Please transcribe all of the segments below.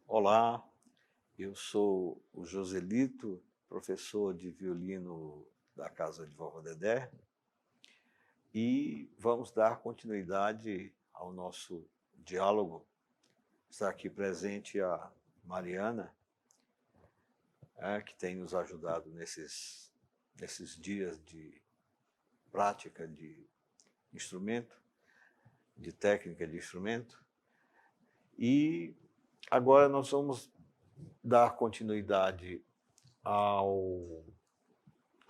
Olá, eu sou o Joselito, professor de violino da Casa de Vovó Dedé, e vamos dar continuidade ao nosso diálogo. Está aqui presente a Mariana, que tem nos ajudado nesses dias de prática de instrumento, de técnica de instrumento. E agora nós vamos dar continuidade à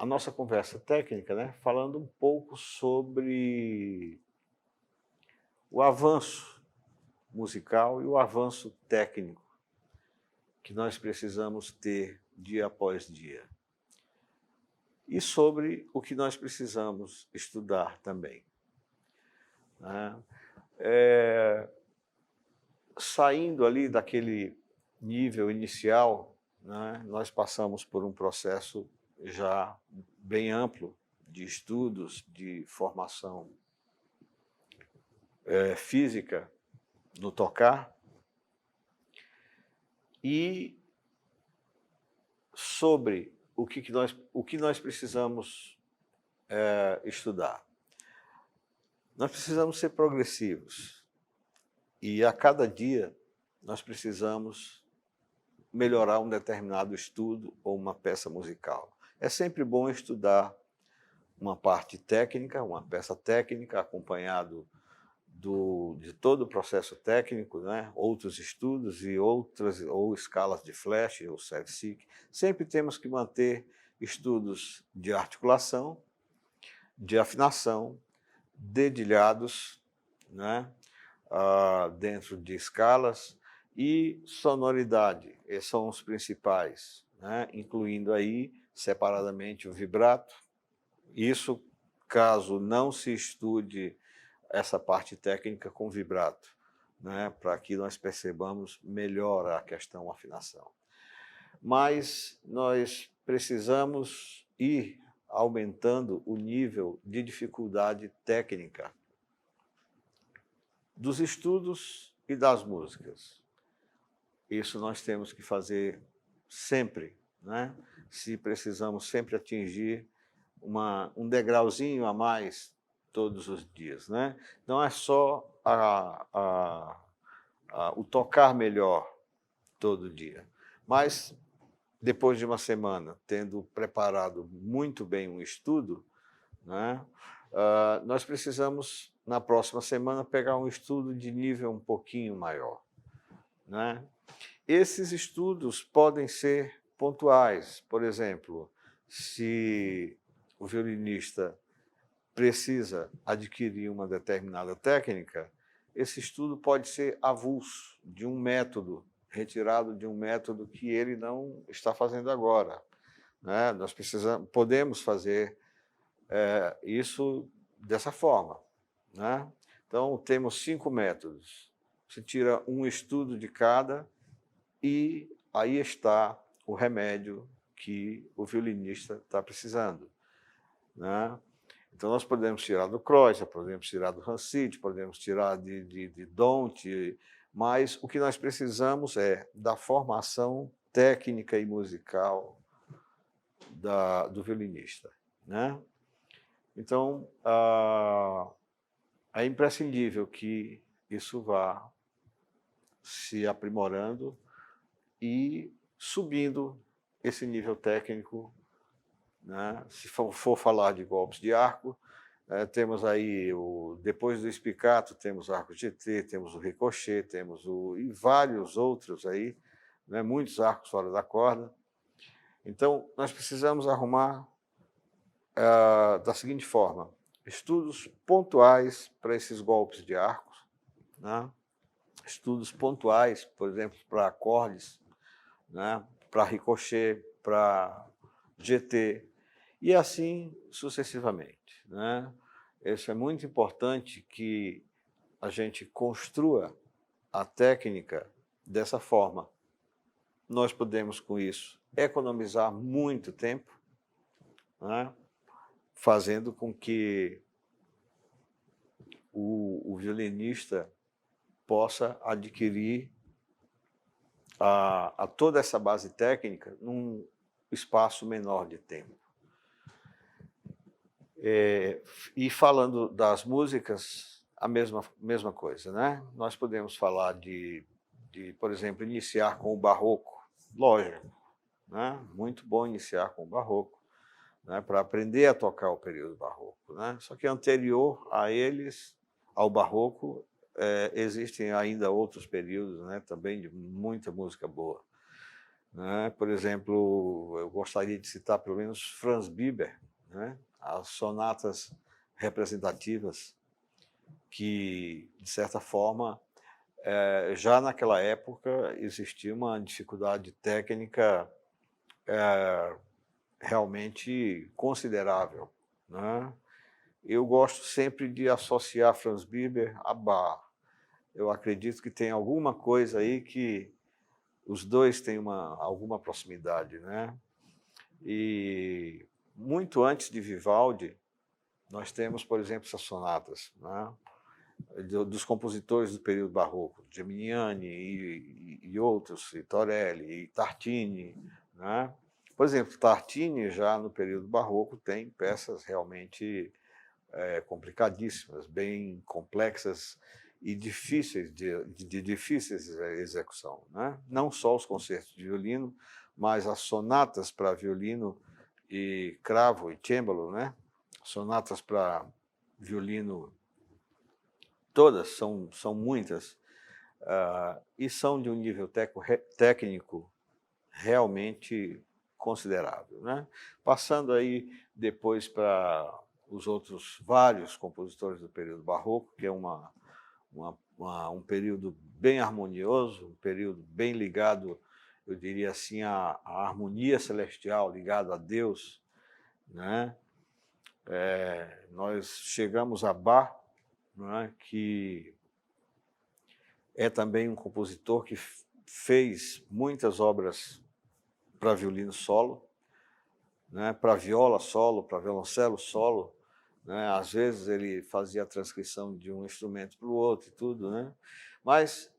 nossa conversa técnica, né? Falando um pouco sobre o avanço musical e o avanço técnico que nós precisamos ter dia após dia. E sobre o que nós precisamos estudar também, né? Saindo ali daquele nível inicial, né, nós passamos por um processo já bem amplo de estudos, de formação física no tocar, e sobre o que nós precisamos estudar. Nós precisamos ser progressivos, e a cada dia nós precisamos melhorar um determinado estudo ou uma peça musical. É sempre bom estudar uma parte técnica, uma peça técnica, acompanhado de todo o processo técnico, né? Outros estudos ou escalas de Flash ou Sevcik. Sempre temos que manter estudos de articulação, de afinação, dedilhados, né? Dentro de escalas, e sonoridade. Esses são os principais, né? Incluindo aí separadamente o vibrato. Isso caso não se estude essa parte técnica com vibrato, né? Para que nós percebamos melhor a questão afinação. Mas nós precisamos ir aumentando o nível de dificuldade técnica dos estudos e das músicas. Isso nós temos que fazer sempre, né? Se precisamos sempre atingir um degrauzinho a mais todos os dias, né? Não é só o tocar melhor todo dia, mas depois de uma semana, tendo preparado muito bem um estudo, né, nós precisamos, na próxima semana, pegar um estudo de nível um pouquinho maior, né? Esses estudos podem ser pontuais. Por exemplo, se o violinista precisa adquirir uma determinada técnica, esse estudo pode ser avulso, de um método, retirado de um método que ele não está fazendo agora, né? Nós podemos fazer isso dessa forma, né? Então, temos 5 métodos. Você tira um estudo de cada, e aí está o remédio que o violinista está precisando, né? Então, nós podemos tirar do Kreutzer, podemos tirar do Ransit, podemos tirar de Dont, mas o que nós precisamos é da formação técnica e musical do violinista, né? Então, é imprescindível que isso vá se aprimorando e subindo esse nível técnico, né? Se for falar de golpes de arco, temos aí, depois do espicato, temos o arco GT, temos o ricochet, e vários outros aí, né? Muitos arcos fora da corda. Então, nós precisamos arrumar da seguinte forma: estudos pontuais para esses golpes de arcos, né? Estudos pontuais, por exemplo, para acordes, né? Para ricochet, para GT, e assim sucessivamente, né? Isso é muito importante, que a gente construa a técnica dessa forma. Nós podemos, com isso, economizar muito tempo, né? fazendo com que o violinista possa adquirir a toda essa base técnica num espaço menor de tempo. E falando das músicas, a mesma coisa, né? Nós podemos falar de, por exemplo, iniciar com o barroco, lógico, né? Muito bom iniciar com o barroco, né? Para aprender a tocar o período barroco, né? Só que anterior a eles, ao barroco, existem ainda outros períodos, né? Também de muita música boa, né? Por exemplo, eu gostaria de citar pelo menos Franz Biber, né? As sonatas representativas, que, de certa forma, já naquela época existia uma dificuldade técnica realmente considerável, né? Eu gosto sempre de associar Franz Biber a Bach. Eu acredito que tem alguma coisa aí que os dois têm alguma proximidade, né? E muito antes de Vivaldi, nós temos, por exemplo, essas sonatas, né? Dos compositores do período barroco, Geminiani e outros, e Torelli, e Tartini, né? Por exemplo, Tartini, já no período barroco, tem peças realmente complicadíssimas, bem complexas e difíceis de difíceis execução, né? Não só os concertos de violino, mas as sonatas para violino e cravo e cembalo, né? Sonatas para violino, todas são muitas, e são de um nível técnico realmente considerável, né? Passando aí depois para os outros vários compositores do período barroco, que é um período bem harmonioso, um período bem ligado, eu diria assim, à harmonia celestial, ligado a Deus, né? Nós chegamos a Bach, né, que é também um compositor que fez muitas obras para violino solo, né, para viola solo, para violoncelo solo, né? Às vezes ele fazia a transcrição de um instrumento para o outro e tudo, né? Mas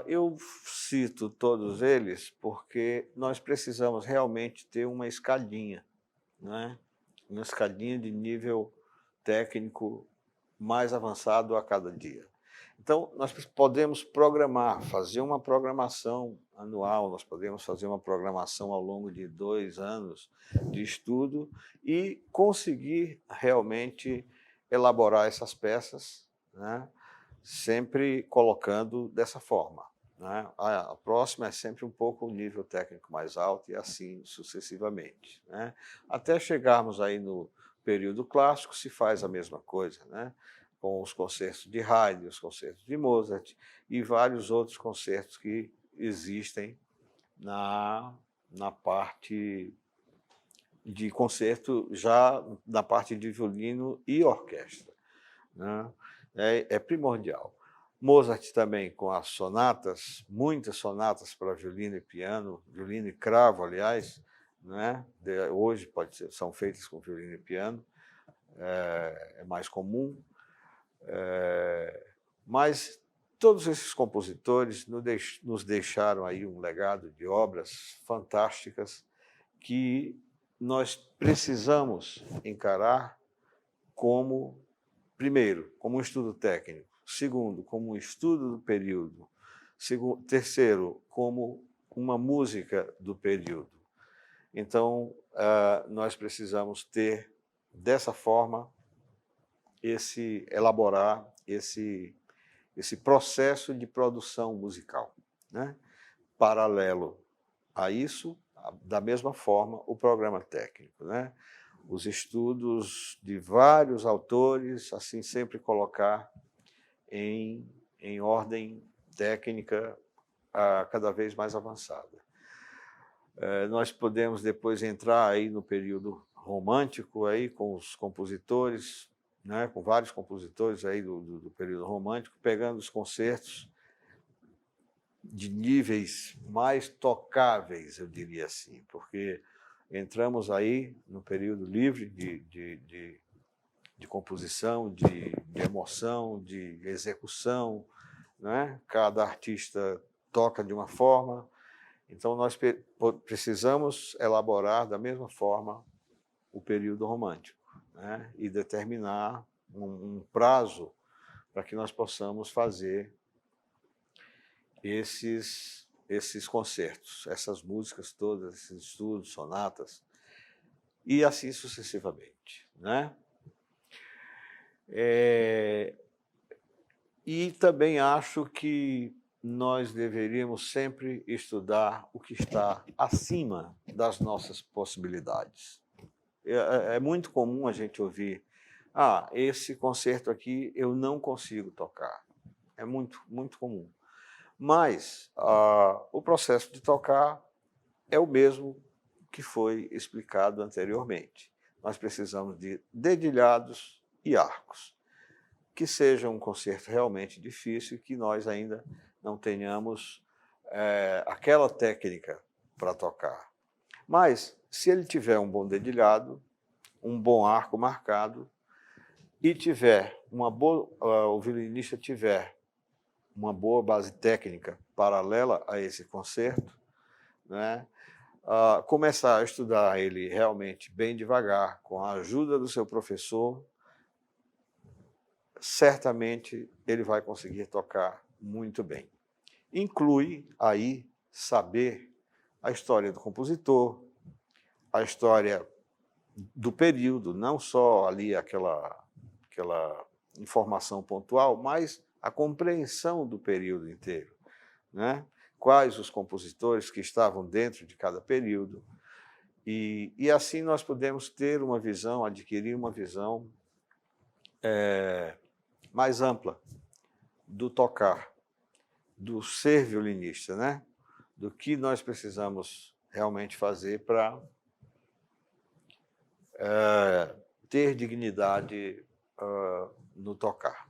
eu cito todos eles porque nós precisamos realmente ter uma escadinha, né? Uma escadinha de nível técnico mais avançado a cada dia. Então, nós podemos programar, fazer uma programação anual, nós podemos fazer uma programação ao longo de 2 anos de estudo e conseguir realmente elaborar essas peças, né? Sempre colocando dessa forma, né? A próxima é sempre um pouco o nível técnico mais alto e assim sucessivamente, né? Até chegarmos aí no período clássico, se faz a mesma coisa, né? Com os concertos de Haydn, os concertos de Mozart e vários outros concertos que existem na parte de concerto, já na parte de violino e orquestra, né? É primordial. Mozart também com as sonatas, muitas sonatas para violino e piano, violino e cravo, aliás, né? Hoje são feitas com violino e piano, é mais comum. Mas todos esses compositores nos deixaram aí um legado de obras fantásticas que nós precisamos encarar como, primeiro, como um estudo técnico, segundo, como um estudo do período, terceiro, como uma música do período. Então, nós precisamos ter, dessa forma, elaborar esse processo de produção musical, né? Paralelo a isso, da mesma forma, o programa técnico, né? Os estudos de vários autores, assim, sempre colocar em ordem técnica cada vez mais avançada. Nós podemos depois entrar aí no período romântico aí com os compositores, né, com vários compositores aí do período romântico, pegando os concertos de níveis mais tocáveis, eu diria assim, porque entramos aí no período livre de de composição, de emoção, de execução, né? Cada artista toca de uma forma, então nós precisamos elaborar da mesma forma o período romântico, né? E determinar um prazo para que nós possamos fazer esses concertos, essas músicas todas, esses estudos, sonatas, e assim sucessivamente, né? E também acho que nós deveríamos sempre estudar o que está acima das nossas possibilidades. É muito comum a gente ouvir, esse concerto aqui eu não consigo tocar. É muito, muito comum. Mas o processo de tocar é o mesmo que foi explicado anteriormente. Nós precisamos de dedilhados e arcos. Que seja um concerto realmente difícil e que nós ainda não tenhamos aquela técnica para tocar. Mas, se ele tiver um bom dedilhado, um bom arco marcado, e tiver o violinista tiver uma boa base técnica paralela a esse concerto, né, começar a estudar ele realmente bem devagar, com a ajuda do seu professor, certamente ele vai conseguir tocar muito bem. Inclui aí saber a história do compositor, a história do período, não só ali aquela informação pontual, mas a compreensão do período inteiro, né? Quais os compositores que estavam dentro de cada período. E assim nós podemos ter uma visão, adquirir uma visão mais ampla do tocar, do ser violinista, né? Do que nós precisamos realmente fazer para ter dignidade no tocar.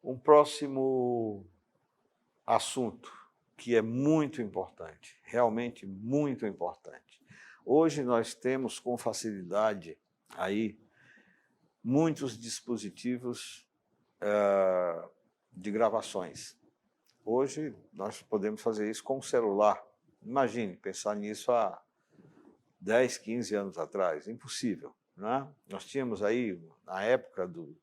Um próximo assunto que é muito importante, realmente muito importante. Hoje nós temos com facilidade aí muitos dispositivos de gravações. Hoje nós podemos fazer isso com o celular. Imagine, pensar nisso há 10, 15 anos atrás, impossível, né? Nós tínhamos aí, na época do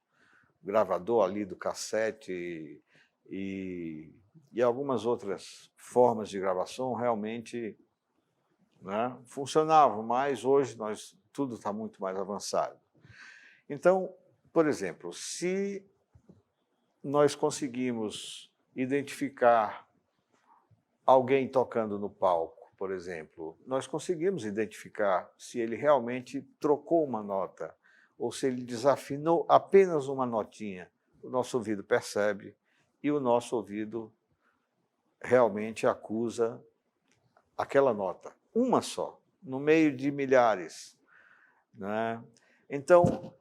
gravador ali, do cassete e algumas outras formas de gravação realmente, né, funcionavam, mas hoje tudo está muito mais avançado. Então, por exemplo, se nós conseguimos identificar alguém tocando no palco, por exemplo, nós conseguimos identificar se ele realmente trocou uma nota ou se ele desafinou apenas uma notinha. O nosso ouvido percebe e o nosso ouvido realmente acusa aquela nota, uma só, no meio de milhares, né? Então,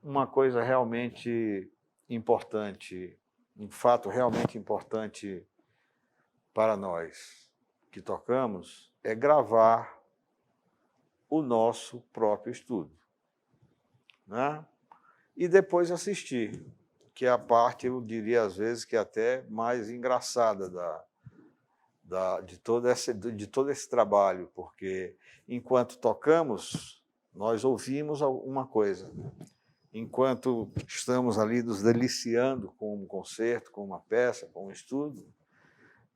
uma coisa realmente importante, um fato realmente importante para nós que tocamos é gravar o nosso próprio estudo, né? E depois assistir, que é a parte, eu diria às vezes, que é até mais engraçada de todo esse trabalho, porque enquanto tocamos, nós ouvimos alguma coisa. Enquanto estamos ali nos deliciando com um concerto, com uma peça, com um estudo,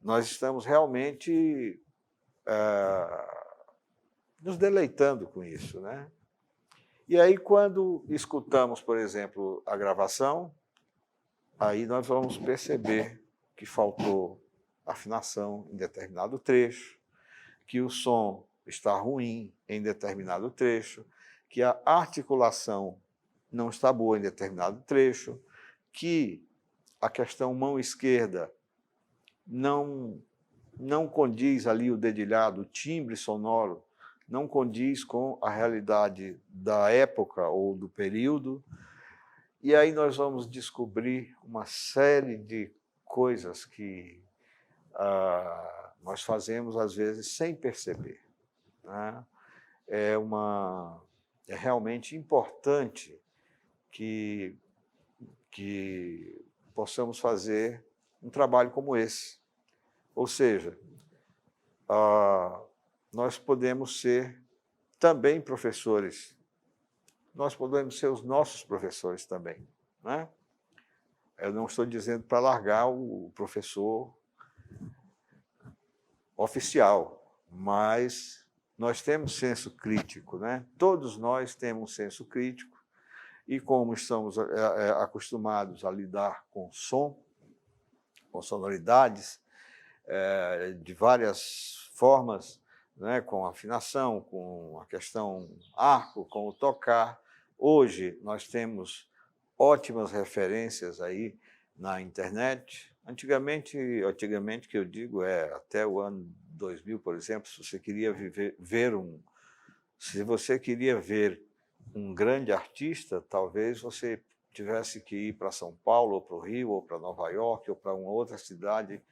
nós estamos realmente nos deleitando com isso, né? E aí, quando escutamos, por exemplo, a gravação, aí nós vamos perceber que faltou afinação em determinado trecho, que o som está ruim em determinado trecho, que a articulação não está boa em determinado trecho, que a questão mão esquerda não condiz ali o dedilhado, o timbre sonoro, não condiz com a realidade da época ou do período. E aí nós vamos descobrir uma série de coisas que nós fazemos, às vezes, sem perceber, né? É é realmente importante que possamos fazer um trabalho como esse. Ou seja, nós podemos ser também professores, nós podemos ser os nossos professores também, né? Eu não estou dizendo para largar o professor oficial, mas nós temos senso crítico, né? Todos nós temos senso crítico, e como estamos acostumados a lidar com som, com sonoridades, de várias formas, né? Com afinação, com a questão arco, com o tocar. Hoje nós temos ótimas referências aí na internet. Antigamente que eu digo, até o ano 2000, por exemplo, se você queria ver um grande artista, talvez você tivesse que ir para São Paulo, ou para o Rio, ou para Nova York, ou para uma outra cidade,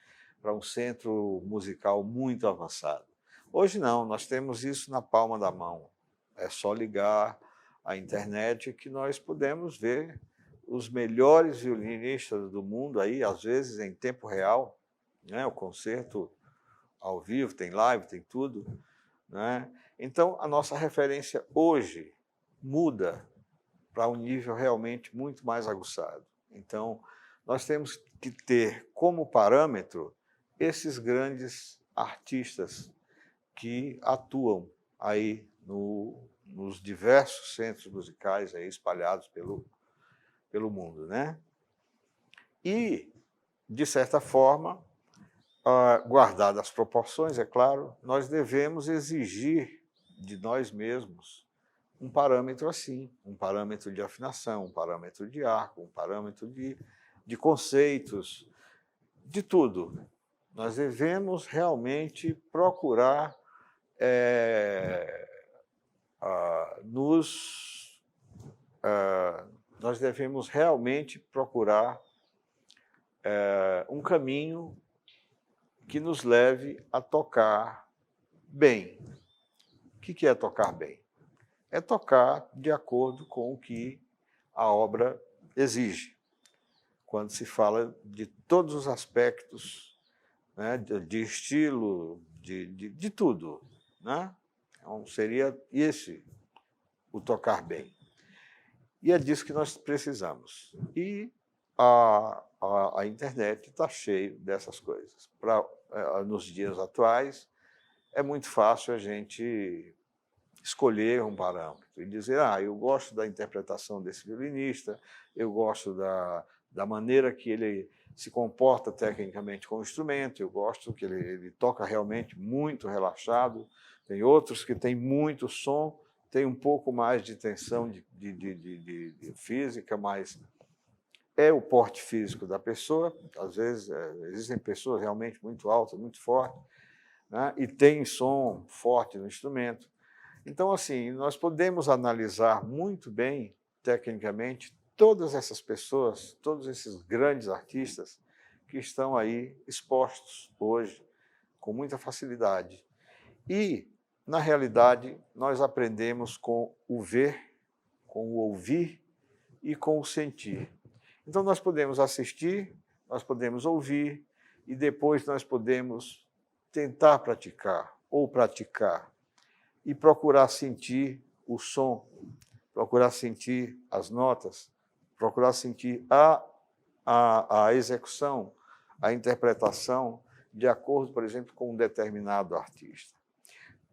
para um centro musical muito avançado. Hoje não, nós temos isso na palma da mão. É só ligar a internet que nós podemos ver os melhores violinistas do mundo aí, às vezes em tempo real, né? O concerto ao vivo, tem live, tem tudo, né? Então, a nossa referência hoje muda para um nível realmente muito mais aguçado. Então, nós temos que ter como parâmetro esses grandes artistas que atuam aí nos diversos centros musicais aí espalhados pelo mundo, né? E, de certa forma, guardadas as proporções, é claro, nós devemos exigir de nós mesmos um parâmetro assim, um parâmetro de afinação, um parâmetro de arco, um parâmetro de conceitos, de tudo. Nós devemos realmente procurar nós devemos realmente procurar um caminho que nos leve a tocar bem. O que é tocar bem? É tocar de acordo com o que a obra exige. Quando se fala de todos os aspectos, né, de estilo, de tudo, né? Então, seria esse o tocar bem. E é disso que nós precisamos. E a internet está cheia dessas coisas. Nos dias atuais, é muito fácil a gente escolher um parâmetro e dizer, eu gosto da interpretação desse violinista, eu gosto da maneira que ele se comporta tecnicamente com o instrumento, eu gosto que ele toca realmente muito relaxado, tem outros que têm muito som, tem um pouco mais de tensão de física, mas é o porte físico da pessoa. Às vezes existem pessoas realmente muito altas, muito fortes, né? E tem som forte no instrumento. Então, assim, nós podemos analisar muito bem, tecnicamente, todas essas pessoas, todos esses grandes artistas que estão aí expostos hoje com muita facilidade. E, na realidade, nós aprendemos com o ver, com o ouvir e com o sentir. Então, nós podemos assistir, nós podemos ouvir e depois nós podemos tentar praticar ou praticar e procurar sentir o som, procurar sentir as notas, procurar sentir a execução, a interpretação, de acordo, por exemplo, com um determinado artista.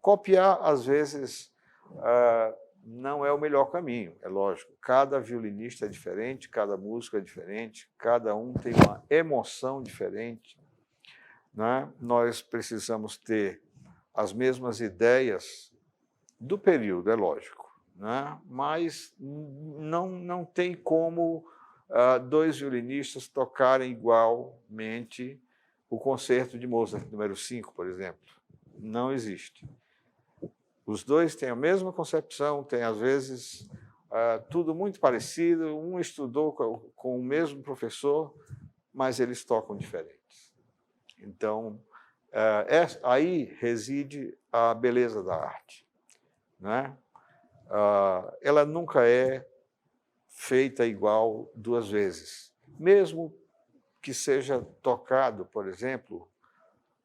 Copiar, às vezes, não é o melhor caminho, é lógico. Cada violinista é diferente, cada músico é diferente, cada um tem uma emoção diferente, né? Nós precisamos ter as mesmas ideias do período, é lógico, né? Mas não tem como dois violinistas tocarem igualmente o concerto de Mozart número 5, por exemplo. Não existe. Os dois têm a mesma concepção, têm, às vezes, tudo muito parecido, um estudou com o mesmo professor, mas eles tocam diferentes. Então, aí reside a beleza da arte, né? ela nunca é feita igual duas vezes. Mesmo que seja tocado, por exemplo,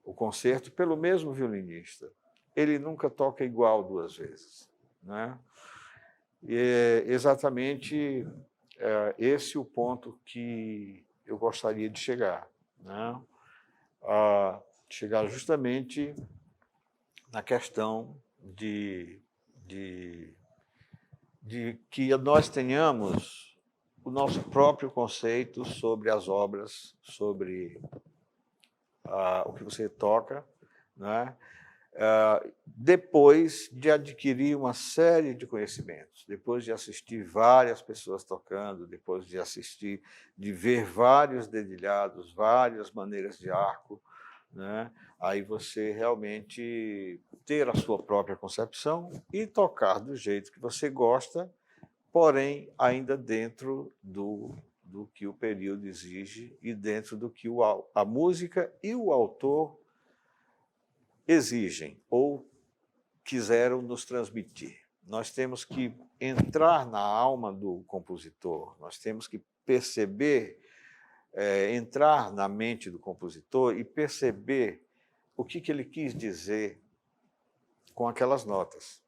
o concerto pelo mesmo violinista, ele nunca toca igual duas vezes, né? E é exatamente esse o ponto que eu gostaria de chegar, né? Chegar justamente na questão de que nós tenhamos o nosso próprio conceito sobre as obras, sobre o que você toca, né? Depois de adquirir uma série de conhecimentos, depois de assistir várias pessoas tocando, depois de ver vários dedilhados, várias maneiras de arco, né? Aí você realmente ter a sua própria concepção e tocar do jeito que você gosta, porém ainda dentro do que o período exige e dentro do que a música e o autor exigem ou quiseram nos transmitir. Nós temos que entrar na alma do compositor, nós temos que perceber, entrar na mente do compositor e perceber o que ele quis dizer com aquelas notas.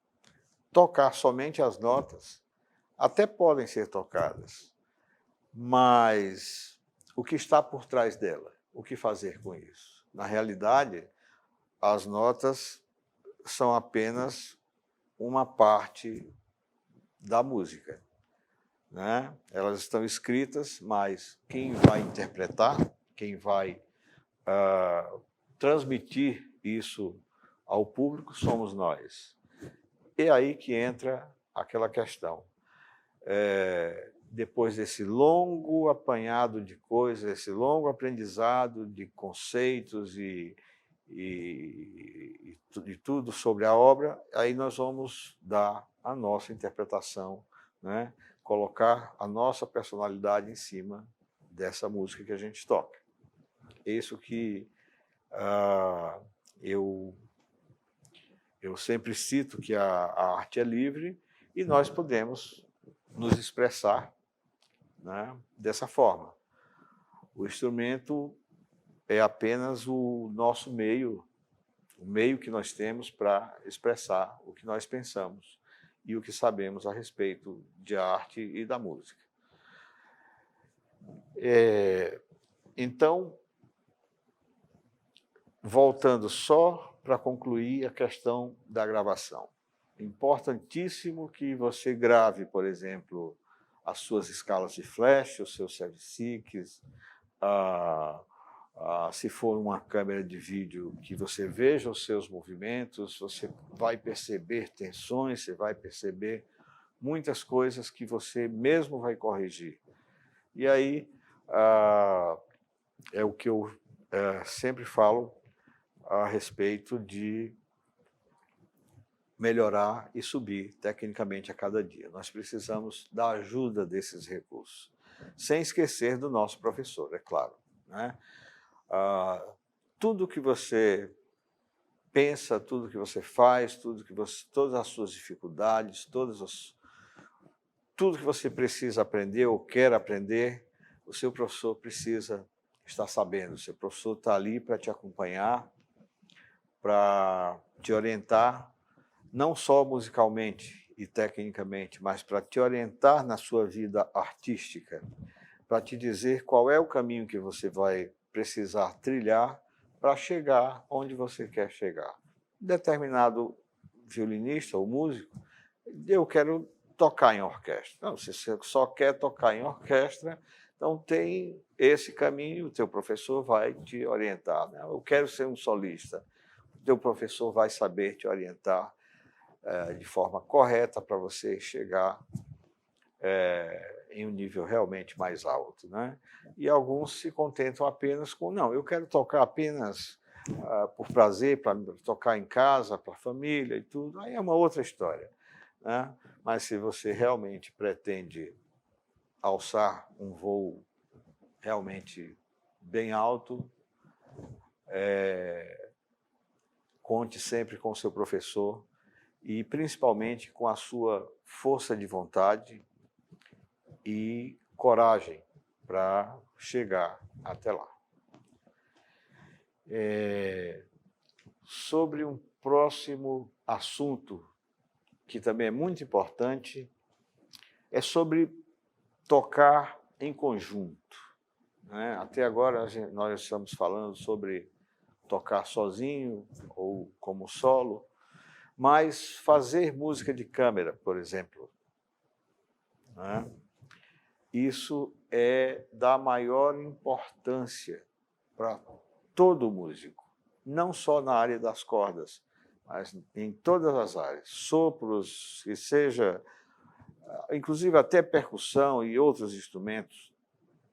Tocar somente as notas até podem ser tocadas, mas o que está por trás dela? O que fazer com isso? Na realidade, as notas são apenas uma parte da música, né? Elas estão escritas, mas quem vai interpretar, quem vai transmitir isso ao público somos nós. E aí que entra aquela questão. Depois desse longo apanhado de coisas, esse longo aprendizado de conceitos e tudo sobre a obra, aí nós vamos dar a nossa interpretação, né? Colocar a nossa personalidade em cima dessa música que a gente toca. Isso que eu sempre cito, que a arte é livre e nós podemos nos expressar, né, dessa forma. O instrumento é apenas o nosso meio, o meio que nós temos para expressar o que nós pensamos e o que sabemos a respeito de arte e da música. Então, voltando só para concluir a questão da gravação. Importantíssimo que você grave, por exemplo, as suas escalas de flash, os seus sevensix, se for uma câmera de vídeo, que você veja os seus movimentos, você vai perceber tensões, você vai perceber muitas coisas que você mesmo vai corrigir. E aí é o que eu sempre falo a respeito de melhorar e subir tecnicamente a cada dia. Nós precisamos da ajuda desses recursos, sem esquecer do nosso professor, é claro, né? Tudo que você pensa, tudo que você faz, todas as suas dificuldades, tudo que você precisa aprender ou quer aprender, o seu professor precisa estar sabendo. O seu professor está ali para te acompanhar, para te orientar, não só musicalmente e tecnicamente, mas para te orientar na sua vida artística, para te dizer qual é o caminho que você vai precisar trilhar para chegar onde você quer chegar. Determinado violinista ou músico, eu quero tocar em orquestra. Não, se você só quer tocar em orquestra, então tem esse caminho, o teu professor vai te orientar, né? Eu quero ser um solista, o teu professor vai saber te orientar de forma correta para você chegar em um nível realmente mais alto, né? E alguns se contentam apenas com, não, eu quero tocar apenas por prazer, para tocar em casa, para a família e tudo, aí é uma outra história, né? Mas se você realmente pretende alçar um voo realmente bem alto, conte sempre com o seu professor, e principalmente com a sua força de vontade e coragem para chegar até lá. Sobre um próximo assunto, que também é muito importante, é sobre tocar em conjunto, né? Até agora nós estamos falando sobre tocar sozinho ou como solo, mas fazer música de câmara, por exemplo, né? Isso é da maior importância para todo músico, não só na área das cordas, mas em todas as áreas, sopros, que seja, inclusive até percussão e outros instrumentos,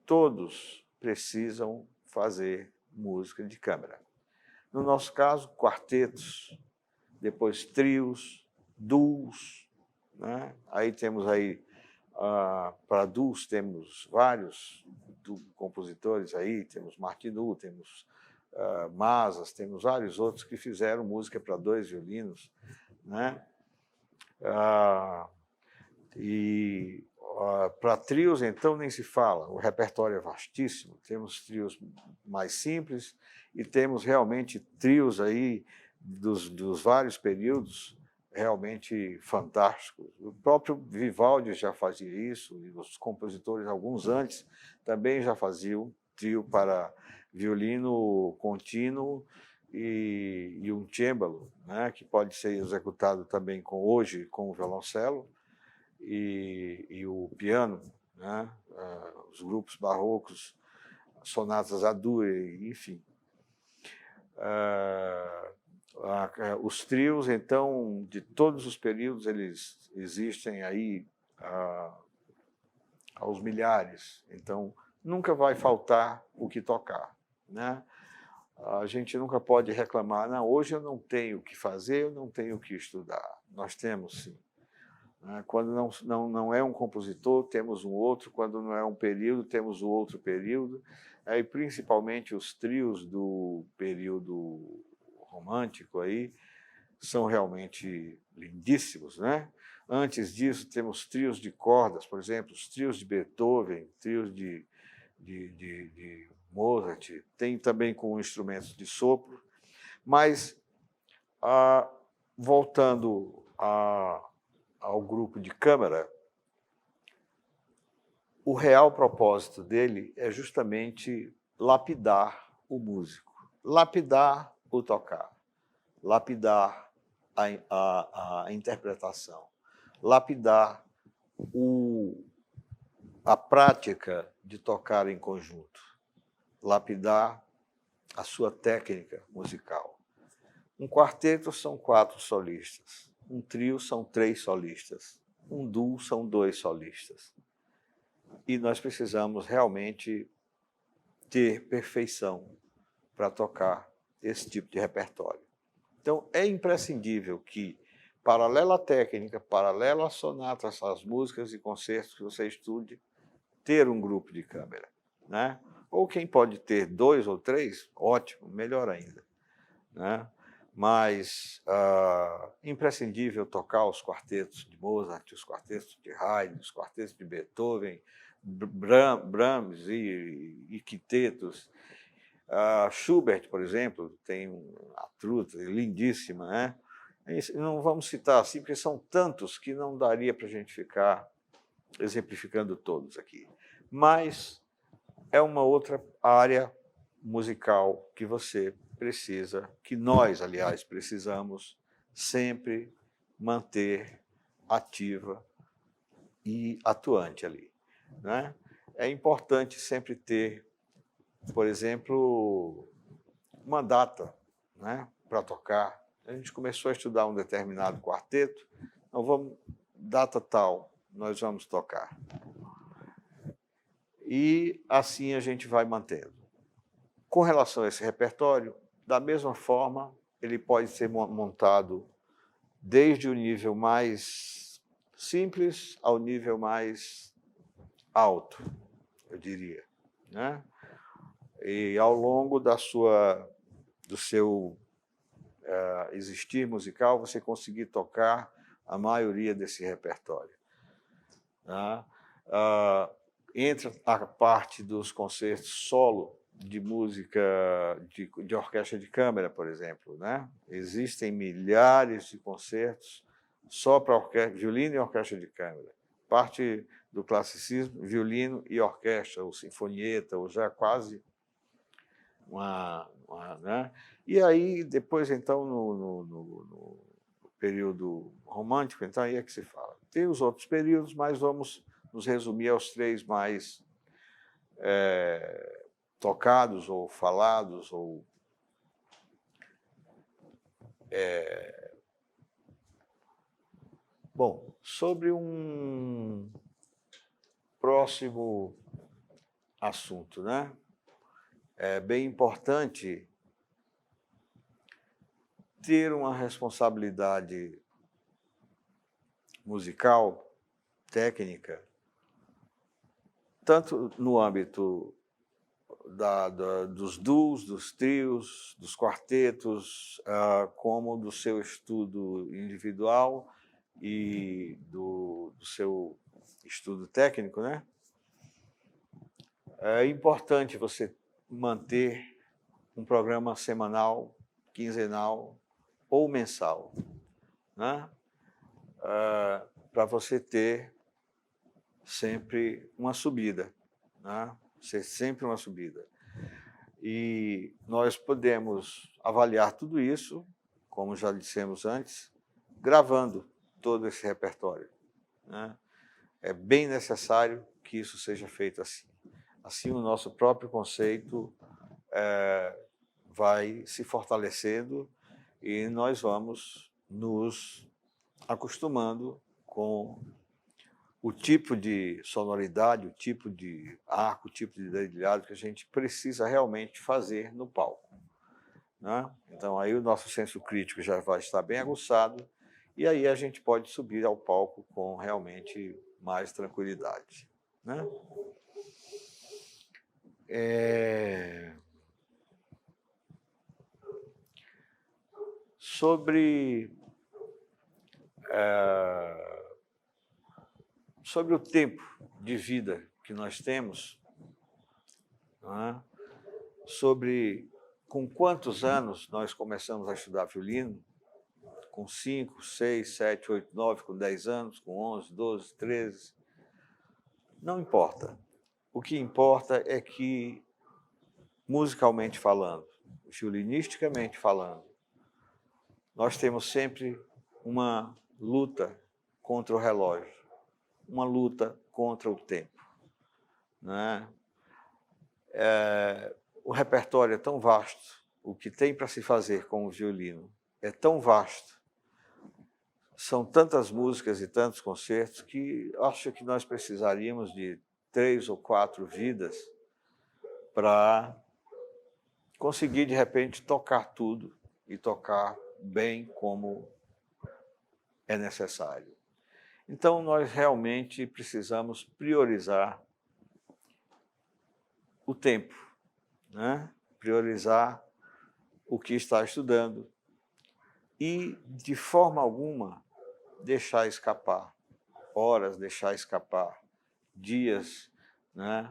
todos precisam fazer música de câmara. No nosso caso, quartetos, depois trios, duos, né? Aí temos aí, para duos, temos vários compositores aí, temos Martinu, temos Mazas, temos vários outros que fizeram música para 2 violinos, né? E para trios, então, nem se fala, o repertório é vastíssimo, temos trios mais simples e temos realmente trios aí dos vários períodos realmente fantásticos. O próprio Vivaldi já fazia isso, e os compositores, alguns antes, também já faziam trio para violino contínuo e um cembalo, né, que pode ser executado também hoje com o violoncelo e o piano, né, os grupos barrocos, sonatas a due, enfim. Os trios, então, de todos os períodos, eles existem aí aos milhares, então nunca vai faltar o que tocar, né? A gente nunca pode reclamar, não, hoje eu não tenho o que fazer, eu não tenho o que estudar. Nós temos, sim. Quando não é um compositor, temos um outro. Quando não é um período, temos o outro período. E principalmente os trios do período romântico aí são realmente lindíssimos, né? Antes disso, temos trios de cordas, por exemplo, os trios de Beethoven, trios de Mozart, tem também com instrumentos de sopro. Mas, voltando ao grupo de câmara, o real propósito dele é justamente lapidar o músico, lapidar o tocar, lapidar a interpretação, lapidar a prática de tocar em conjunto, lapidar a sua técnica musical. Um quarteto são 4 solistas, um trio são 3 solistas, um duo são 2 solistas. E nós precisamos realmente ter perfeição para tocar esse tipo de repertório. Então, é imprescindível que, paralela à técnica, paralela às sonatas, às músicas e concertos que você estude, ter um grupo de câmara, né? Ou quem pode ter 2 ou 3, ótimo, melhor ainda, né? Mas imprescindível tocar os quartetos de Mozart, os quartetos de Haydn, os quartetos de Beethoven, Brahms e quintetos. Schubert, por exemplo, tem a truta lindíssima, né? Não vamos citar assim, porque são tantos que não daria para a gente ficar exemplificando todos aqui. Mas é uma outra área musical que você precisa, que nós, aliás, precisamos sempre manter ativa e atuante ali, né? É importante sempre ter, por exemplo, uma data, né, para tocar. A gente começou a estudar um determinado quarteto, então vamos, data tal, nós vamos tocar. E assim a gente vai mantendo. Com relação a esse repertório, da mesma forma, ele pode ser montado desde o nível mais simples ao nível mais alto, eu diria, né? E ao longo do seu existir musical, você conseguir tocar a maioria desse repertório. Tá? Entra a parte dos concertos solo de música de orquestra de câmara, por exemplo, né? Existem milhares de concertos só para violino e orquestra de câmara. Parte do classicismo, violino e orquestra, ou sinfonieta, ou já quase né? E aí, depois, então, no período romântico, então aí é que se fala. Tem os outros períodos, mas vamos nos resumir aos 3 mais tocados, ou falados, ou Bom, sobre um próximo assunto, né? É bem importante ter uma responsabilidade musical, técnica, tanto no âmbito dos duos, dos trios, dos quartetos, como do seu estudo individual e do seu estudo técnico, né? É importante você manter um programa semanal, quinzenal ou mensal, né? Para você ter sempre uma subida, né? Ser sempre uma subida. E nós podemos avaliar tudo isso, como já dissemos antes, gravando todo esse repertório, né? É bem necessário que isso seja feito assim. Assim, o nosso próprio conceito vai se fortalecendo e nós vamos nos acostumando com o tipo de sonoridade, o tipo de arco, o tipo de dedilhado que a gente precisa realmente fazer no palco, né? Então, aí o nosso senso crítico já vai estar bem aguçado e aí a gente pode subir ao palco com realmente mais tranquilidade, né? Sobre o tempo de vida que nós temos, né? Sobre com quantos anos nós começamos a estudar violino, com 5, 6, 7, 8, 9, com 10 anos, com 11, 12, 13, não importa. O que importa é que, musicalmente falando, violinisticamente falando, nós temos sempre uma luta contra o relógio, uma luta contra o tempo, né? O repertório é tão vasto, o que tem para se fazer com o violino é tão vasto, são tantas músicas e tantos concertos que acho que nós precisaríamos de 3 ou 4 vidas para conseguir, de repente, tocar tudo e tocar bem como é necessário. Então, nós realmente precisamos priorizar o tempo, né? Priorizar o que está estudando e, de forma alguma, deixar escapar horas, deixar escapar dias, né?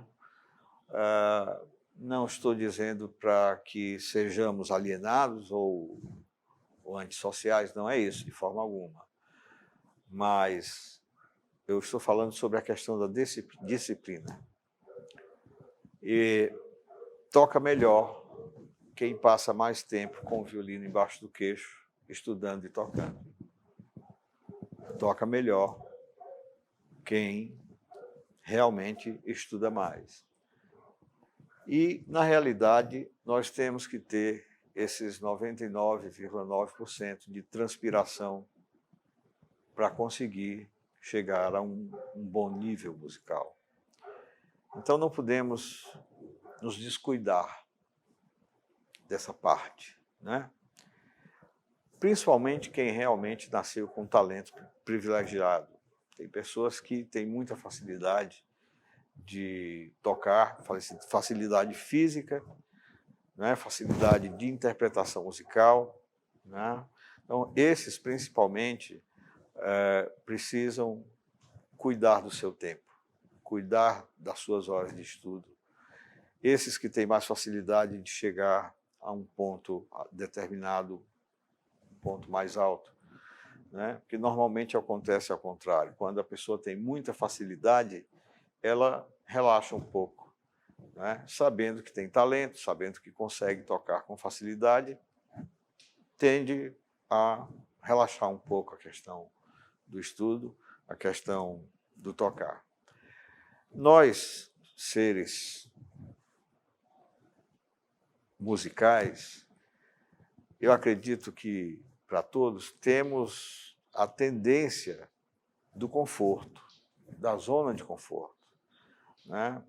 Não estou dizendo para que sejamos alienados ou antissociais, não é isso, de forma alguma. Mas eu estou falando sobre a questão da disciplina. E toca melhor quem passa mais tempo com o violino embaixo do queixo, estudando e tocando. Toca melhor quem realmente estuda mais. E, na realidade, nós temos que ter esses 99,9% de transpiração para conseguir chegar a um bom nível musical. Então, não podemos nos descuidar dessa parte, né? Principalmente quem realmente nasceu com talento privilegiado. Tem pessoas que têm muita facilidade de tocar, facilidade física, né? Facilidade de interpretação musical, né? Então, esses, principalmente, precisam cuidar do seu tempo, cuidar das suas horas de estudo. Esses que têm mais facilidade de chegar a um ponto determinado, um ponto mais alto, né? Porque normalmente acontece ao contrário. Quando a pessoa tem muita facilidade, ela relaxa um pouco, né? Sabendo que tem talento, sabendo que consegue tocar com facilidade, tende a relaxar um pouco a questão do estudo, a questão do tocar. Nós, seres musicais, eu acredito que, para todos, temos a tendência do conforto, da zona de conforto, né?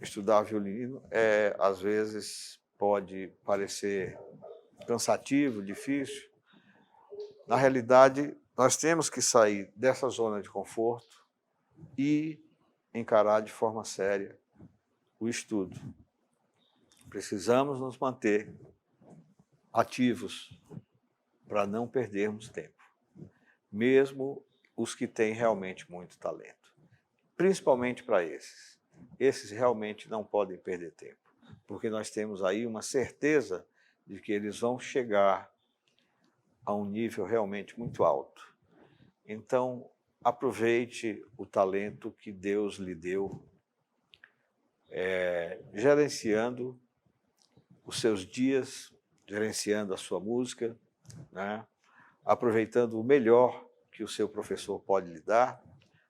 Estudar violino, às vezes, pode parecer cansativo, difícil. Na realidade, nós temos que sair dessa zona de conforto e encarar de forma séria o estudo. Precisamos nos manter ativos para não perdermos tempo, mesmo os que têm realmente muito talento. Principalmente para esses. Esses realmente não podem perder tempo, porque nós temos aí uma certeza de que eles vão chegar a um nível realmente muito alto. Então, aproveite o talento que Deus lhe deu, gerenciando os seus dias, gerenciando a sua música, né? Aproveitando o melhor que o seu professor pode lhe dar,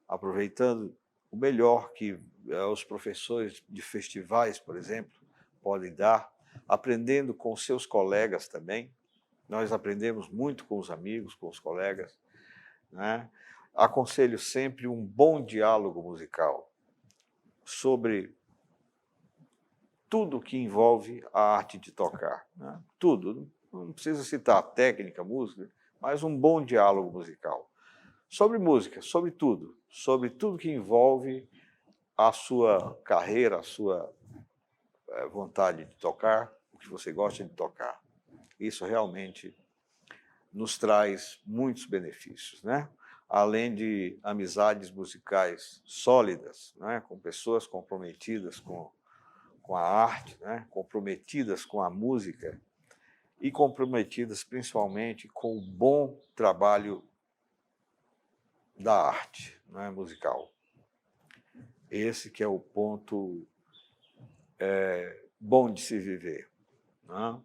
aproveitando o melhor que os professores de festivais, por exemplo, podem dar, aprendendo com seus colegas também. Nós aprendemos muito com os amigos, com os colegas, né? Aconselho sempre um bom diálogo musical sobre tudo que envolve a arte de tocar, né? Tudo, não precisa citar técnica, música, mas um bom diálogo musical. Sobre música, sobre tudo que envolve a sua carreira, a sua vontade de tocar, o que você gosta de tocar. Isso realmente nos traz muitos benefícios, né? Além de amizades musicais sólidas, né? Com pessoas comprometidas com a arte, né? Comprometidas com a música e comprometidas principalmente com o bom trabalho da arte, né? Musical. Esse que é o ponto bom de se viver, né?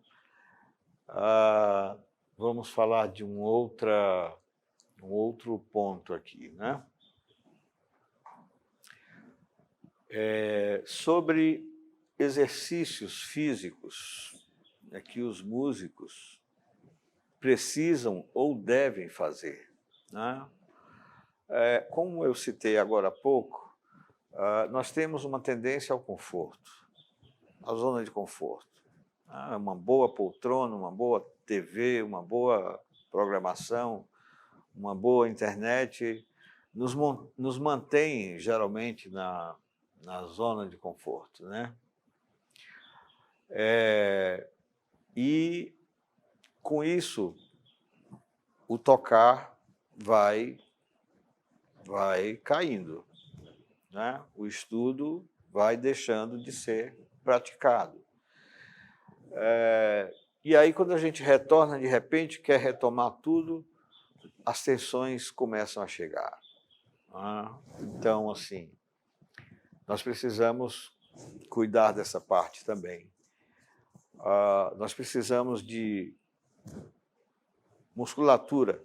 Vamos falar de um outro ponto aqui, né? Sobre exercícios físicos, que os músicos precisam ou devem fazer, né? Como eu citei agora há pouco, nós temos uma tendência ao conforto, à zona de conforto. Uma boa poltrona, uma boa TV, uma boa programação, uma boa internet, nos mantém, geralmente, na zona de conforto, né? E, com isso, o tocar vai caindo, né? O estudo vai deixando de ser praticado. E aí, quando a gente retorna, de repente, quer retomar tudo, as tensões começam a chegar. Então, assim, nós precisamos cuidar dessa parte também. Nós precisamos de musculatura,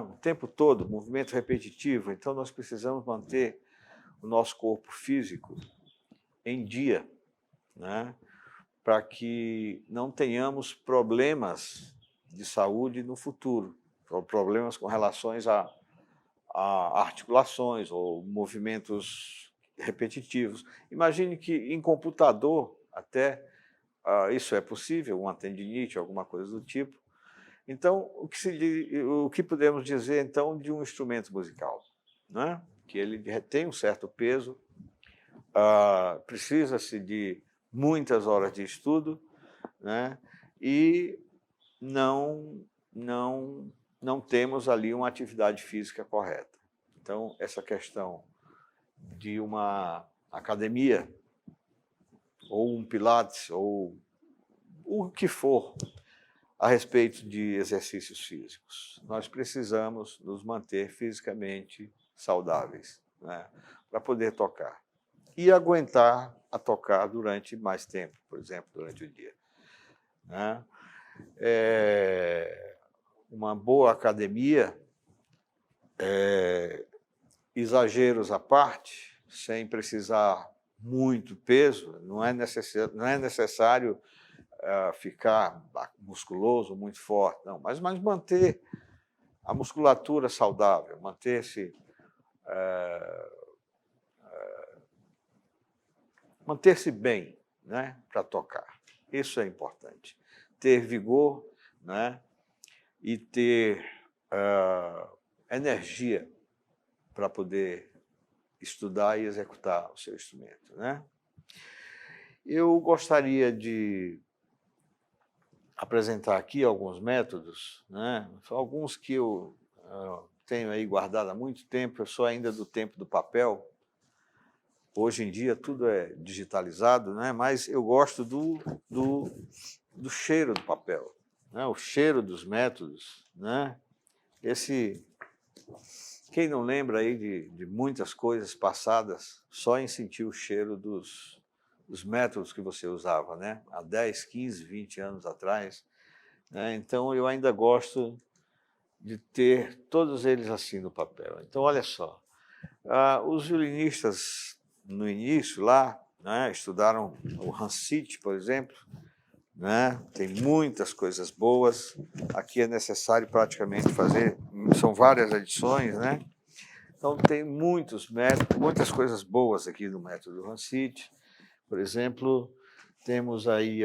o tempo todo, movimento repetitivo. Então, nós precisamos manter o nosso corpo físico em dia, né? Para que não tenhamos problemas de saúde no futuro, problemas com relações a articulações ou movimentos repetitivos. Imagine que em computador até isso é possível, uma tendinite, alguma coisa do tipo. Então, o que podemos dizer, então, de um instrumento musical, né? Que ele tem um certo peso, precisa-se de muitas horas de estudo, né? E não temos ali uma atividade física correta. Então, essa questão de uma academia, ou um pilates, ou o que for, a respeito de exercícios físicos. Nós precisamos nos manter fisicamente saudáveis, né, para poder tocar. E aguentar a tocar durante mais tempo, por exemplo, durante o dia, né? Uma boa academia, exageros à parte, sem precisar muito peso, não é necessário ficar musculoso, muito forte, não, mas manter a musculatura saudável, manter-se bem, né, para tocar. Isso é importante. Ter vigor, né, e ter energia para poder estudar e executar o seu instrumento, né? Eu gostaria de apresentar aqui alguns métodos, né? Alguns que eu tenho aí guardado há muito tempo. Eu sou ainda do tempo do papel. Hoje em dia tudo é digitalizado, né? Mas eu gosto do cheiro do papel, né? O cheiro dos métodos, né? Quem não lembra aí de muitas coisas passadas só em sentir o cheiro dos métodos que você usava, né? Há 10, 15, 20 anos atrás, né? Então, eu ainda gosto de ter todos eles assim no papel. Então, olha só, os violinistas, no início lá, né, estudaram o Hansich, por exemplo, né? Tem muitas coisas boas. Aqui é necessário praticamente fazer, são várias edições, né? Então, tem muitos métodos, muitas coisas boas aqui no método Hansich. Por exemplo, temos aí,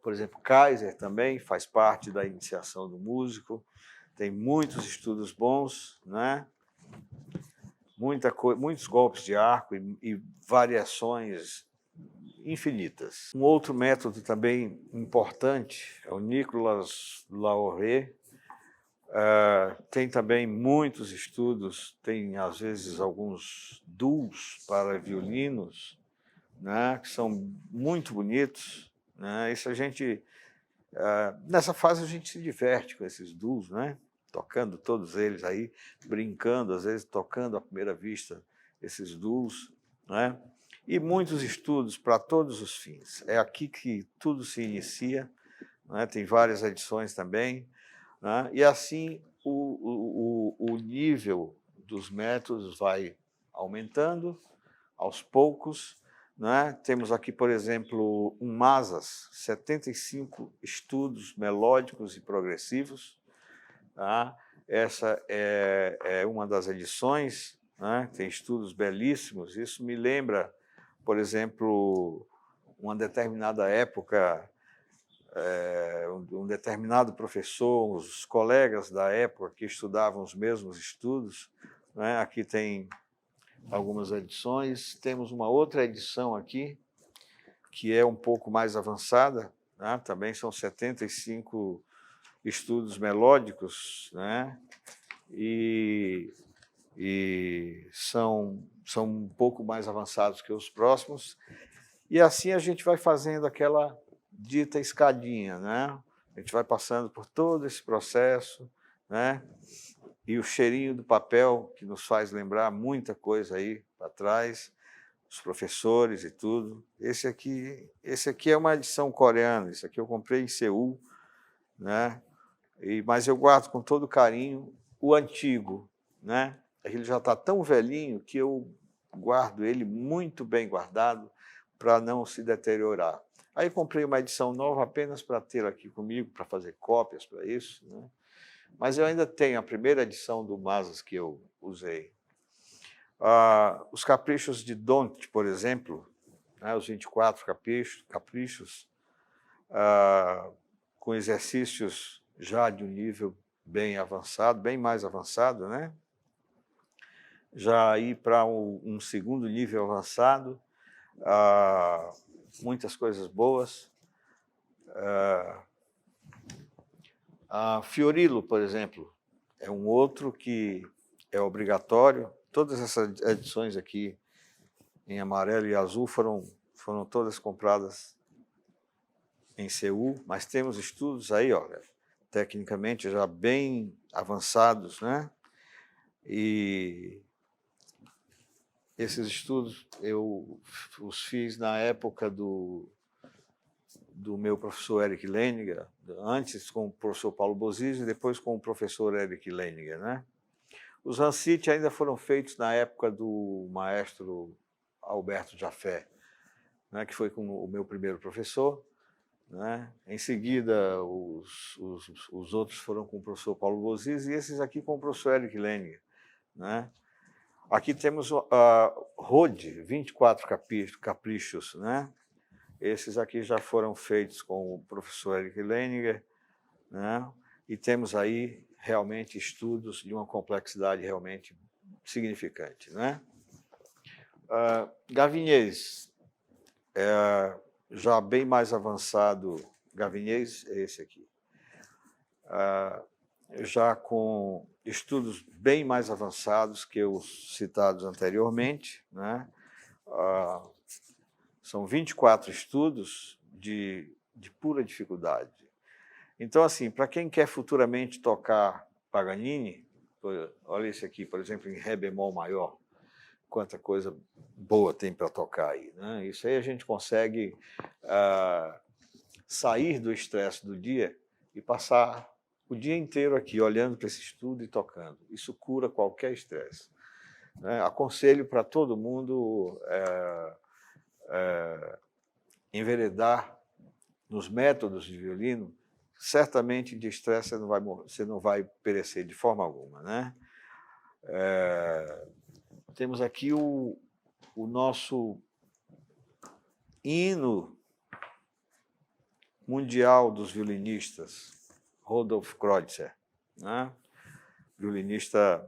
por exemplo, Kaiser também faz parte da iniciação do músico. Tem muitos estudos bons, né? Muitos golpes de arco e variações infinitas. Um outro método também importante é o Nicolas Lauré. Tem também muitos estudos, tem às vezes alguns duos para violinos, né, que são muito bonitos, né? Isso nessa fase a gente se diverte com esses duos, né? Tocando todos eles aí, brincando, às vezes tocando à primeira vista esses duos, né? E muitos estudos para todos os fins. É aqui que tudo se inicia, né? Tem várias edições também, né? E assim o nível dos métodos vai aumentando aos poucos, né? Temos aqui, por exemplo, um Masas, 75 estudos melódicos e progressivos. Tá? Essa é uma das edições, né? Tem estudos belíssimos. Isso me lembra, por exemplo, uma determinada época, um determinado professor, os colegas da época que estudavam os mesmos estudos, né? Aqui tem algumas edições. Temos uma outra edição aqui, que é um pouco mais avançada, né? Também são 75 estudos melódicos, né? E são um pouco mais avançados que os próximos. E assim a gente vai fazendo aquela dita escadinha, né? A gente vai passando por todo esse processo, né? E o cheirinho do papel, que nos faz lembrar muita coisa aí para trás, os professores e tudo. Esse aqui é uma edição coreana, esse aqui eu comprei em Seul, né? Mas eu guardo com todo carinho o antigo, né? Ele já está tão velhinho que eu guardo ele muito bem guardado para não se deteriorar. Aí comprei uma edição nova apenas para ter aqui comigo, para fazer cópias para isso, né? Mas eu ainda tenho a primeira edição do Masas que eu usei. Os caprichos de Dont, por exemplo, né, os 24 caprichos, com exercícios já de um nível bem avançado, bem mais avançado, né? Já ir para um segundo nível avançado, muitas coisas boas. A Fiorilo, por exemplo, é um outro que é obrigatório. Todas essas edições aqui, em amarelo e azul, foram todas compradas em Seul, mas temos estudos aí, olha, tecnicamente já bem avançados, né? E esses estudos eu os fiz na época do meu professor Eric Leininger, antes com o professor Paulo Bozizzi e depois com o professor Eric Leininger, né? Os Rancite ainda foram feitos na época do maestro Alberto Jafé, né, que foi com o meu primeiro professor, né? Em seguida, os outros foram com o professor Paulo Bozizzi e esses aqui com o professor Eric Leininger, né? Aqui temos a Rode, 24 caprichos, né? Esses aqui já foram feitos com o professor Eric Leininger, né? E temos aí realmente estudos de uma complexidade realmente significante, né? Gaviniez, já bem mais avançado, Gaviniez é esse aqui, já com estudos bem mais avançados que os citados anteriormente, né? São 24 estudos de pura dificuldade. Então, assim, para quem quer futuramente tocar Paganini, olha esse aqui, por exemplo, em Ré bemol maior, quanta coisa boa tem para tocar aí, né? Isso aí a gente consegue sair do estresse do dia e passar o dia inteiro aqui olhando para esse estudo e tocando. Isso cura qualquer estresse, né? Aconselho para todo mundo enveredar nos métodos de violino. Certamente de estresse você não vai perecer de forma alguma, né? Temos aqui o nosso hino mundial dos violinistas, Rodolphe Kreutzer, né? Violinista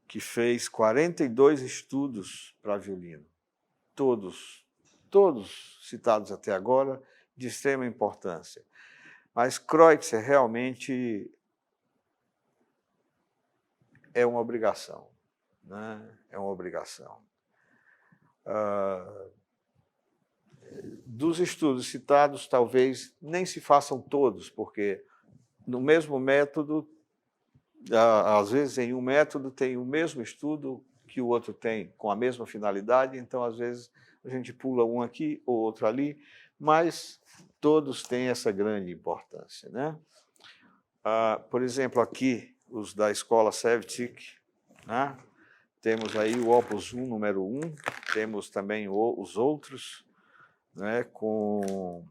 que fez 42 estudos para violino, todos citados até agora, de extrema importância. Mas Kreutzer realmente é uma obrigação, né? É uma obrigação. Dos estudos citados, talvez nem se façam todos, porque no mesmo método, às vezes em um método tem o mesmo estudo que o outro tem, com a mesma finalidade, então às vezes a gente pula um aqui ou outro ali, mas todos têm essa grande importância, né? Por exemplo, aqui, os da escola Sevcik, né? Temos aí o Opus 1, número 1, temos também os outros, né? Com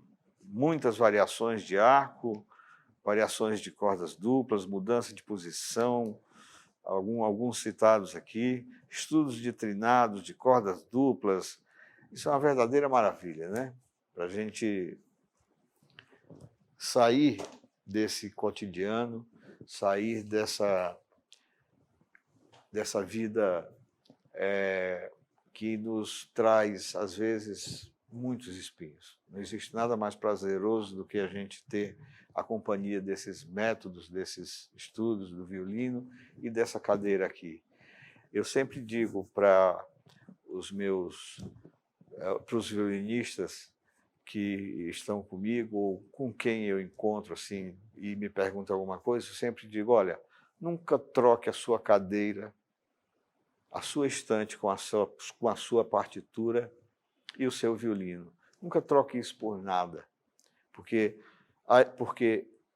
muitas variações de arco, variações de cordas duplas, mudança de posição, alguns citados aqui, estudos de trinados, de cordas duplas. Isso é uma verdadeira maravilha, né? Para a gente sair desse cotidiano, sair dessa vida que nos traz, às vezes, muitos espinhos. Não existe nada mais prazeroso do que a gente ter a companhia desses métodos, desses estudos do violino e dessa cadeira aqui. Eu sempre digo para os violinistas que estão comigo ou com quem eu encontro assim e me perguntam alguma coisa, eu sempre digo, olha, nunca troque a sua cadeira, a sua estante com a sua partitura e o seu violino. Nunca troque isso por nada, porque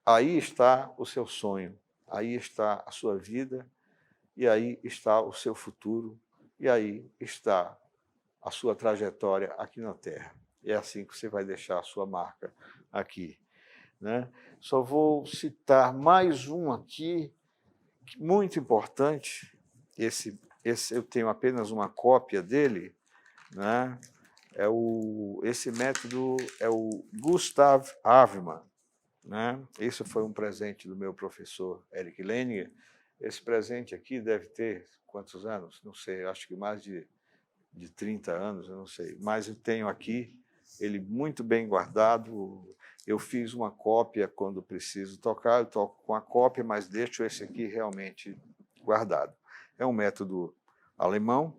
aí está o seu sonho, aí está a sua vida, e aí está o seu futuro, e aí está a sua trajetória aqui na Terra. E é assim que você vai deixar a sua marca aqui, né? Só vou citar mais um aqui, muito importante, esse eu tenho apenas uma cópia dele, né? Esse método é o Gustav Havemann, né? Isso foi um presente do meu professor Eric Leininger. Esse presente aqui deve ter quantos anos? Não sei, acho que mais de 30 anos, eu não sei. Mas eu tenho aqui ele muito bem guardado. eu fiz uma cópia quando preciso tocar, eu toco com a cópia, mas deixo esse aqui realmente guardado. É um método alemão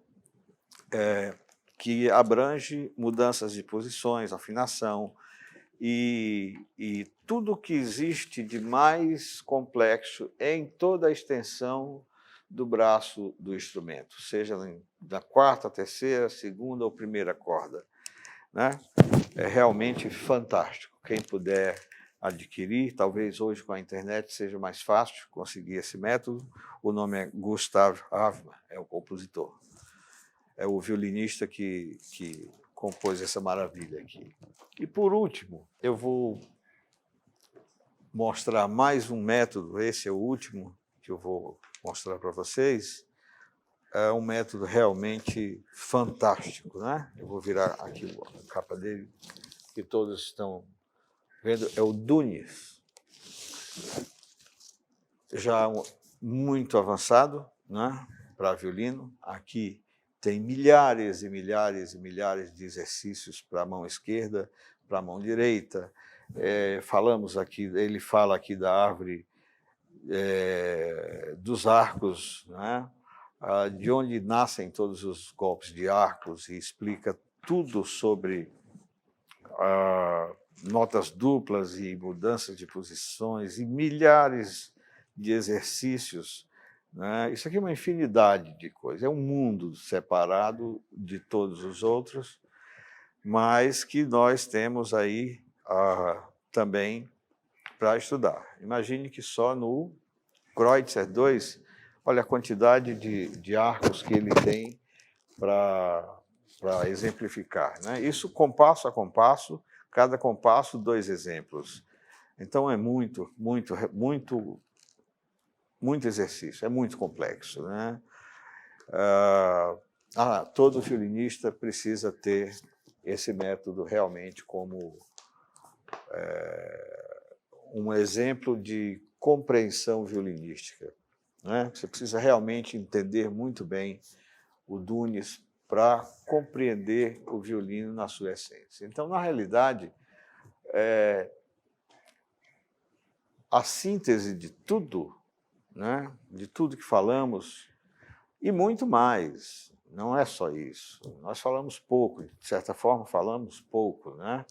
que abrange mudanças de posições, afinação e tudo que existe de mais complexo em toda a extensão do braço do instrumento, seja da quarta, terceira, segunda ou primeira corda, né? É realmente fantástico. Quem puder adquirir, talvez hoje com a internet seja mais fácil conseguir esse método. O nome é Gustav Hafner, é o compositor. É o violinista que compôs essa maravilha aqui. E, por último, eu vou mostrar mais um método, esse é o último que eu vou mostrar para vocês. É um método realmente fantástico, né? Eu vou virar aqui a capa dele, que todos estão vendo, é o Dúnies. Já muito avançado, né, para violino. Aqui tem milhares e milhares e milhares de exercícios para a mão esquerda, para a mão direita. Falamos aqui, ele fala aqui da árvore dos arcos, né, de onde nascem todos os golpes de arcos, e explica tudo sobre notas duplas e mudanças de posições e milhares de exercícios, né? Isso aqui é uma infinidade de coisas, é um mundo separado de todos os outros, mas que nós temos aí também para estudar. Imagine que só no Kreutzer 2, olha a quantidade de arcos que ele tem para exemplificar, né? Isso compasso a compasso, cada compasso 2 exemplos. Então é muito, muito, muito, muito exercício, é muito complexo, né? Todo violinista precisa ter esse método realmente como um exemplo de compreensão violinística, né? Você precisa realmente entender muito bem o Dúnies para compreender o violino na sua essência. Então, na realidade, a síntese de tudo, né, de tudo que falamos, e muito mais, não é só isso. Nós falamos pouco, de certa forma falamos pouco, né?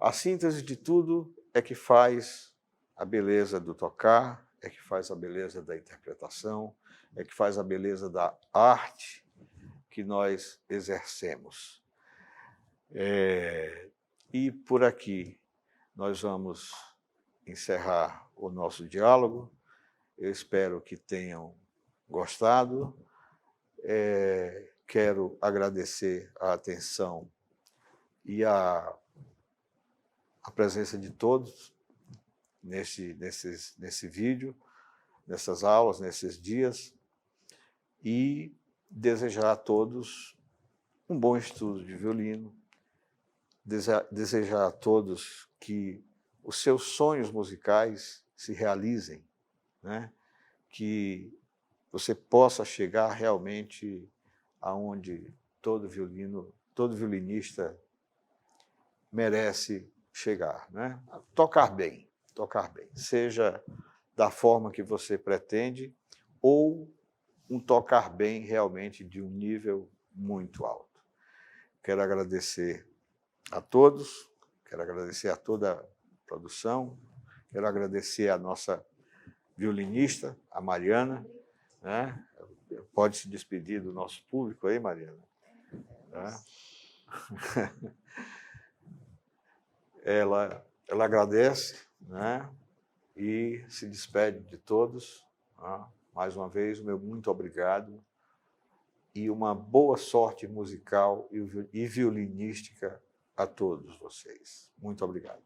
A síntese de tudo é que faz a beleza do tocar, é que faz a beleza da interpretação, é que faz a beleza da arte que nós exercemos. E por aqui nós vamos encerrar o nosso diálogo. Eu espero que tenham gostado. Quero agradecer a atenção e a presença de todos nesse vídeo, nessas aulas, nesses dias, e desejar a todos um bom estudo de violino, desejar a todos que os seus sonhos musicais se realizem, né? Que você possa chegar realmente aonde todo violinista merece chegar, né? Tocar bem, seja da forma que você pretende ou um tocar bem realmente de um nível muito alto. Quero agradecer a todos, quero agradecer a toda a produção, quero agradecer a nossa violinista, a Mariana, né? Pode se despedir do nosso público aí, Mariana. Né? Ela agradece, né? E se despede de todos. Né? Mais uma vez, o meu muito obrigado e uma boa sorte musical e violinística a todos vocês. Muito obrigado.